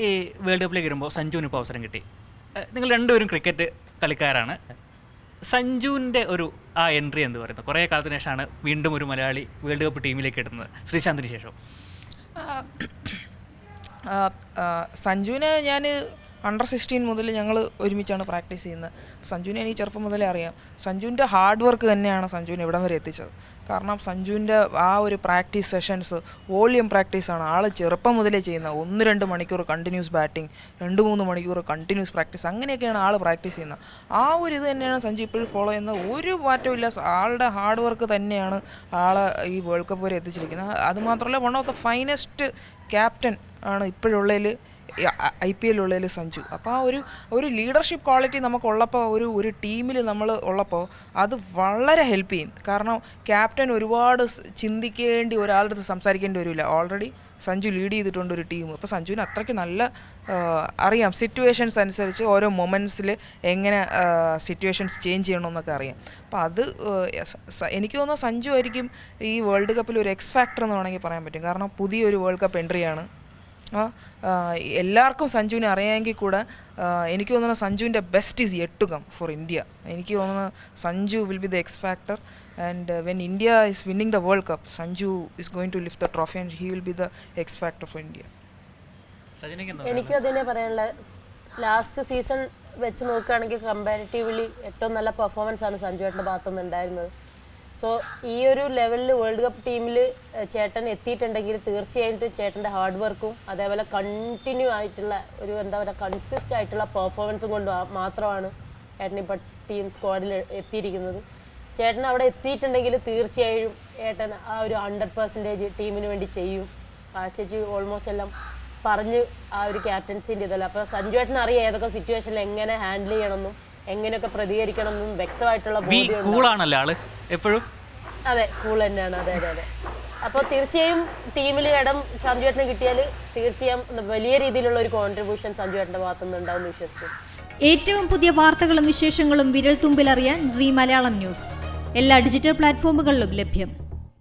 ഈ വേൾഡ് കപ്പിലേക്ക് വരുമ്പോൾ സഞ്ജുവിന് ഇപ്പോൾ അവസരം കിട്ടി. നിങ്ങൾ രണ്ടുപേരും ക്രിക്കറ്റ് കളിക്കാരാണ്. സഞ്ജുവിൻ്റെ ഒരു ആ എൻട്രി എന്ന് പറയുന്നത് കുറേ കാലത്തിന് ശേഷമാണ് വീണ്ടും ഒരു മലയാളി വേൾഡ് കപ്പ് ടീമിലേക്ക് ഇടുന്നത്, ശ്രീശാന്തിന് ശേഷം. സഞ്ജുവിനെ ഞാൻ അണ്ടർ-16 മുതൽ ഞങ്ങൾ ഒരുമിച്ചാണ് പ്രാക്ടീസ് ചെയ്യുന്നത്. സഞ്ജുവിനെ എനിക്ക് ചെറുപ്പം മുതലേ അറിയാം. സഞ്ജുവിൻ്റെ ഹാർഡ് വർക്ക് തന്നെയാണ് സഞ്ജുവിനെ ഇവിടം വരെ എത്തിച്ചത്. കാരണം സഞ്ജുവിൻ്റെ ആ ഒരു പ്രാക്ടീസ് സെഷൻസ് വോളിയം പ്രാക്ടീസാണ് ആൾ ചെറുപ്പം മുതലേ ചെയ്യുന്നത്. 1-2 മണിക്കൂർ കണ്ടിന്യൂസ് ബാറ്റിംഗ്, 2-3 മണിക്കൂർ കണ്ടിന്യൂസ് പ്രാക്ടീസ്, അങ്ങനെയൊക്കെയാണ് ആൾ പ്രാക്ടീസ് ചെയ്യുന്നത്. ആ ഒരു ഇത് തന്നെയാണ് സഞ്ജു ഇപ്പോഴും ഫോളോ ചെയ്യുന്നത്. ഒരു മാറ്റമില്ല. ആളുടെ ഹാർഡ് വർക്ക് തന്നെയാണ് ആളെ ഈ വേൾഡ് കപ്പ് വരെ എത്തിച്ചിരിക്കുന്നത്. അതുമാത്രമല്ല, one of the finest captain ആണ് ഇപ്പോഴുള്ളതിൽ IPL ഉള്ളതിൽ സഞ്ജു. അപ്പോൾ ആ ഒരു ലീഡർഷിപ്പ് ക്വാളിറ്റി നമുക്കുള്ളപ്പോൾ, ഒരു ടീമിൽ നമ്മൾ ഉള്ളപ്പോൾ അത് വളരെ ഹെൽപ്പ് ചെയ്യും. കാരണം ക്യാപ്റ്റൻ ഒരുപാട് ചിന്തിക്കേണ്ടി, ഒരാളുടെ അടുത്ത് സംസാരിക്കേണ്ടി വരില്ല. ഓൾറെഡി സഞ്ജു ലീഡ് ചെയ്തിട്ടുണ്ട് ഒരു ടീം. അപ്പോൾ സഞ്ജുവിന് അത്രയ്ക്ക് നല്ല അറിയാം, സിറ്റുവേഷൻസ് അനുസരിച്ച് ഓരോ മൊമെൻറ്റ്സിൽ എങ്ങനെ സിറ്റുവേഷൻസ് ചേഞ്ച് ചെയ്യണമെന്നൊക്കെ അറിയാം. അപ്പോൾ അത് എനിക്ക് തോന്നുന്നു സഞ്ജു ആയിരിക്കും ഈ വേൾഡ് കപ്പിൽ ഒരു എക്സ് ഫാക്ടർ എന്ന് വേണമെങ്കിൽ പറയാൻ പറ്റും. കാരണം പുതിയൊരു വേൾഡ് കപ്പ് എൻട്രിയാണ്. എല്ലാവർക്കും സഞ്ജുവിനെ അറിയാമെങ്കിൽ കൂടെ എനിക്ക് തോന്നുന്നു സഞ്ജുവിൻ്റെ best is yet to come for India. എനിക്ക് തോന്നുന്നു Sanju will be the X factor. And when India is winning the world cup, Sanju is going to lift the trophy and he will be the X factor for India. എനിക്കും അതിനെ പറയാനുള്ള, last season വെച്ച് നോക്കുകയാണെങ്കിൽ comparatively ഏറ്റവും നല്ല performance ആണ് സഞ്ജുവേട്ടൻ്റെ ഭാഗത്തുനിന്ന് ഉണ്ടായിരുന്നത്. സോ ഈ ഒരു ലെവലിൽ വേൾഡ് കപ്പ് ടീമിൽ ചേട്ടൻ എത്തിയിട്ടുണ്ടെങ്കിൽ തീർച്ചയായിട്ടും ചേട്ടൻ്റെ ഹാർഡ് വർക്കും അതേപോലെ കണ്ടിന്യൂ ആയിട്ടുള്ള ഒരു എന്താ പറയുക കൺസിസ്റ്റ് ആയിട്ടുള്ള പെർഫോമൻസും കൊണ്ട് മാത്രമാണ് ചേട്ടൻ ഇപ്പോൾ ടീം സ്ക്വാഡിൽ എത്തിയിരിക്കുന്നത്. ചേട്ടൻ അവിടെ എത്തിയിട്ടുണ്ടെങ്കിൽ തീർച്ചയായും ചേട്ടൻ ആ ഒരു 100% ടീമിന് വേണ്ടി ചെയ്യും. ആശിച്ച് ഓൾമോസ്റ്റ് എല്ലാം പറഞ്ഞ് ആ ഒരു ക്യാപ്റ്റൻസിൻ്റെ ഇതല്ല. അപ്പോൾ സഞ്ജു ചേട്ടൻ അറിയാം ഏതൊക്കെ സിറ്റുവേഷനിൽ എങ്ങനെ ഹാൻഡിൽ ചെയ്യണമെന്നും എങ്ങനെയൊക്കെ പ്രതികരിക്കണം എന്നും വ്യക്തമായിട്ടുള്ള എപ്പോഴും അതെ കൂൾ തന്നെയാണ്. അതെ അതെ അതെ. അപ്പോൾ തീർച്ചയായും ടീമിൽ ഇടം സഞ്ജുവേട്ടന് കിട്ടിയാൽ തീർച്ചയായും വലിയ രീതിയിലുള്ള ഒരു കോൺട്രിബ്യൂഷൻ സഞ്ജുവേട്ടൻ്റെ ഭാഗത്തുനിന്ന് ഉണ്ടാവുമെന്ന് വിശ്വസിക്കും. ഏറ്റവും പുതിയ വാർത്തകളും വിശേഷങ്ങളും വിരൽ തുമ്പിലറിയാൻ സീ മലയാളം ന്യൂസ് എല്ലാ ഡിജിറ്റൽ പ്ലാറ്റ്ഫോമുകളിലും ലഭ്യം.